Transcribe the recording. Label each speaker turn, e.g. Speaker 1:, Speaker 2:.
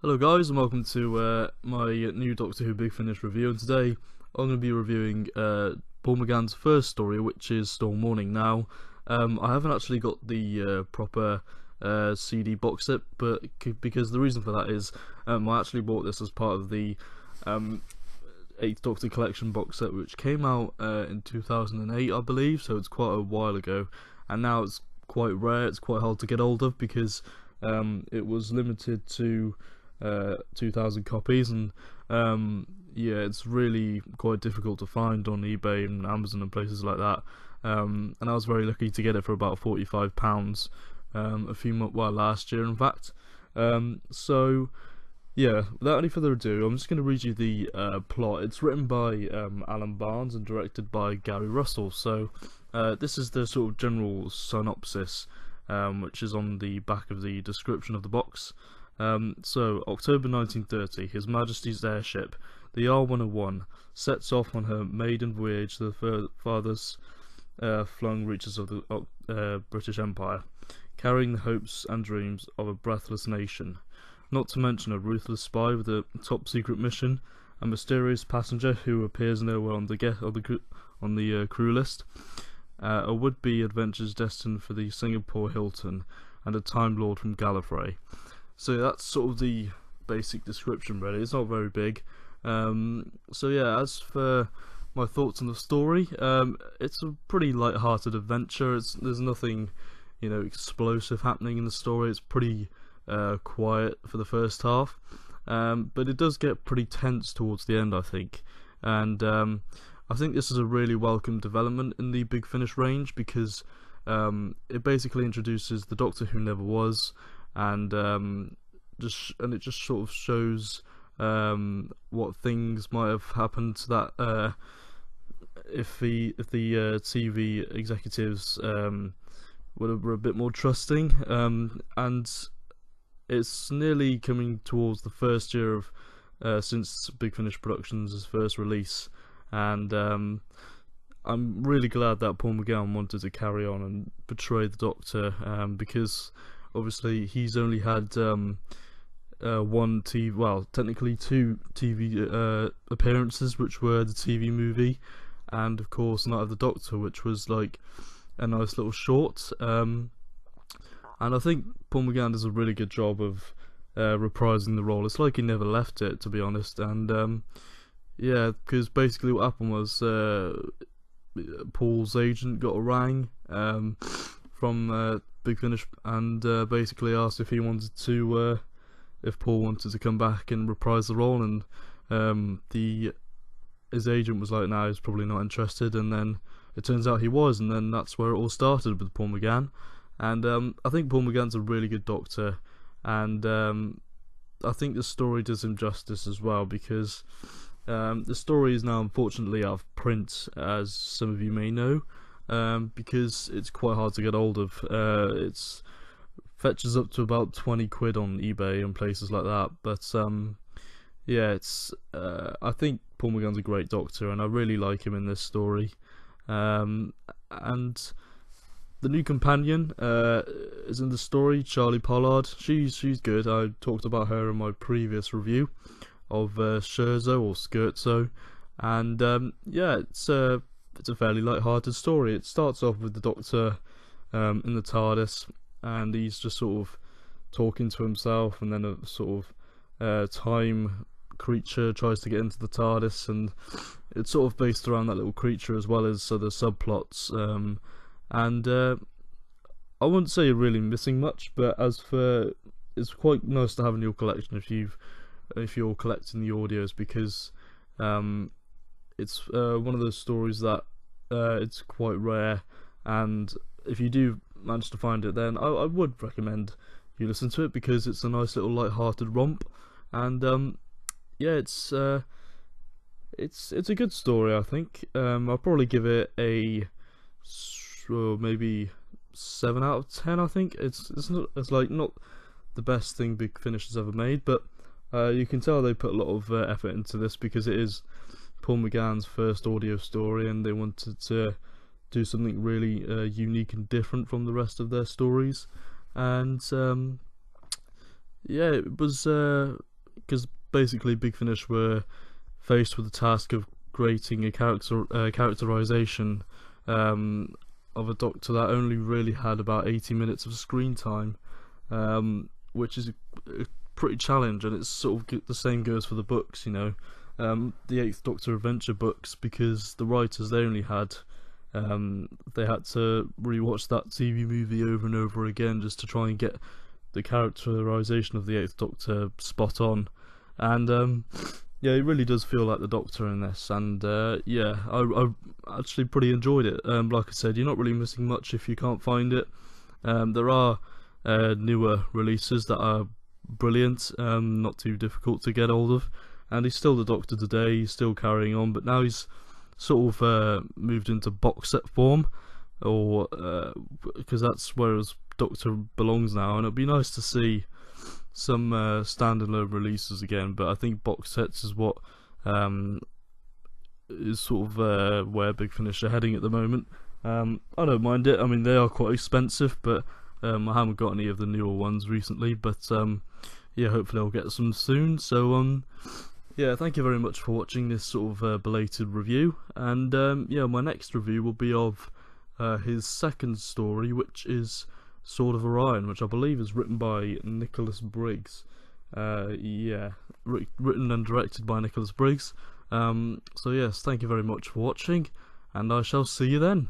Speaker 1: Hello guys, and welcome to my new Doctor Who Big Finish review. And today I'm going to be reviewing Paul McGann's first story, which is Storm Warning. Now, I haven't actually got the proper CD box set, but because the reason for that is I actually bought this as part of the 8th Doctor Collection box set, which came out in 2008, I believe, so it's quite a while ago. And now it's quite rare, it's quite hard to get hold of because it was limited to 2,000 copies, and yeah, it's really quite difficult to find on eBay and Amazon and places like that. And I was very lucky to get it for about £45 last year, in fact. So yeah, without any further ado, I'm just going to read you the plot. It's written by Allan Barnes and directed by Gary Russell. So this is the sort of general synopsis, which is on the back of the description of the box. So, October 1930, His Majesty's airship, the R101, sets off on her maiden voyage to the farthest flung reaches of the British Empire, carrying the hopes and dreams of a breathless nation. Not to mention a ruthless spy with a top-secret mission, a mysterious passenger who appears nowhere on the crew list, a would-be adventures destined for the Singapore Hilton, and a Time Lord from Gallifrey. So that's sort of the basic description, really. It's not very big. So yeah, as for my thoughts on the story, it's a pretty light-hearted adventure. There's nothing, explosive happening in the story. It's pretty quiet for the first half, but it does get pretty tense towards the end, I think. And I think this is a really welcome development in the Big Finish range because it basically introduces the Doctor Who never was. And it just sort of shows what things might have happened to that if the TV executives were a bit more trusting, and it's nearly coming towards the first year of since Big Finish Productions' first release, and I'm really glad that Paul McGann wanted to carry on and portray the Doctor, because obviously he's only had technically two TV appearances, which were the TV movie and of course Night of the Doctor, which was like a nice little short, and I think Paul McGann does a really good job of reprising the role. It's like he never left it, to be honest. And yeah, because basically what happened was Paul's agent got a rang from Big Finish and basically asked if he wanted to, if Paul wanted to come back and reprise the role, and his agent was like, "No, he's probably not interested." And then it turns out he was, and then that's where it all started with Paul McGann. And I think Paul McGann's a really good Doctor, and I think the story does him justice as well, because the story is now unfortunately out of print, as some of you may know. Because it's quite hard to get hold of. It's fetches up to about 20 quid on eBay and places like that. But yeah, it's I think Paul McGann's a great Doctor, and I really like him in this story. And the new companion is in the story, Charlie Pollard. She's good. I talked about her in my previous review of Scherzo or Scherzo, and yeah, it's a fairly light-hearted story. It starts off with the Doctor in the TARDIS, and he's just sort of talking to himself, and then a sort of time creature tries to get into the TARDIS, and it's sort of based around that little creature as well as other subplots. And I wouldn't say you're really missing much, but it's quite nice to have in your collection if you're collecting the audios, because it's one of those stories that it's quite rare, and if you do manage to find it, then I would recommend you listen to it, because it's a nice little light-hearted romp. And yeah, it's a good story, I think. I'll probably give it a maybe 7 out of 10. I think it's not the best thing Big Finish has ever made, but you can tell they put a lot of effort into this, because it is Paul McGann's first audio story, and they wanted to do something really unique and different from the rest of their stories. And yeah, it was because basically Big Finish were faced with the task of creating a characterization of a Doctor that only really had about 80 minutes of screen time, which is a pretty challenge, and it's sort of the same goes for the books, you know. The Eighth Doctor adventure books, because the writers, they only had they had to rewatch that TV movie over and over again just to try and get the characterization of the Eighth Doctor spot on. And yeah, it really does feel like the Doctor in this, and yeah, I actually pretty enjoyed it. Like I said, you're not really missing much if you can't find it. There are newer releases that are brilliant, not too difficult to get hold of, and he's still the Doctor today. He's still carrying on, but now he's sort of moved into box set form, or because that's where his Doctor belongs now, and it'd be nice to see some standalone releases again, but I think box sets is what is sort of where Big Finish are heading at the moment. I don't mind it. I mean, they are quite expensive, but I haven't got any of the newer ones recently, but yeah, hopefully I'll get some soon. So yeah, thank you very much for watching this sort of belated review, and yeah, my next review will be of his second story, which is Sword of Orion, which I believe is written by Nicholas Briggs. Yeah, written and directed by Nicholas Briggs. So yes, thank you very much for watching, and I shall see you then.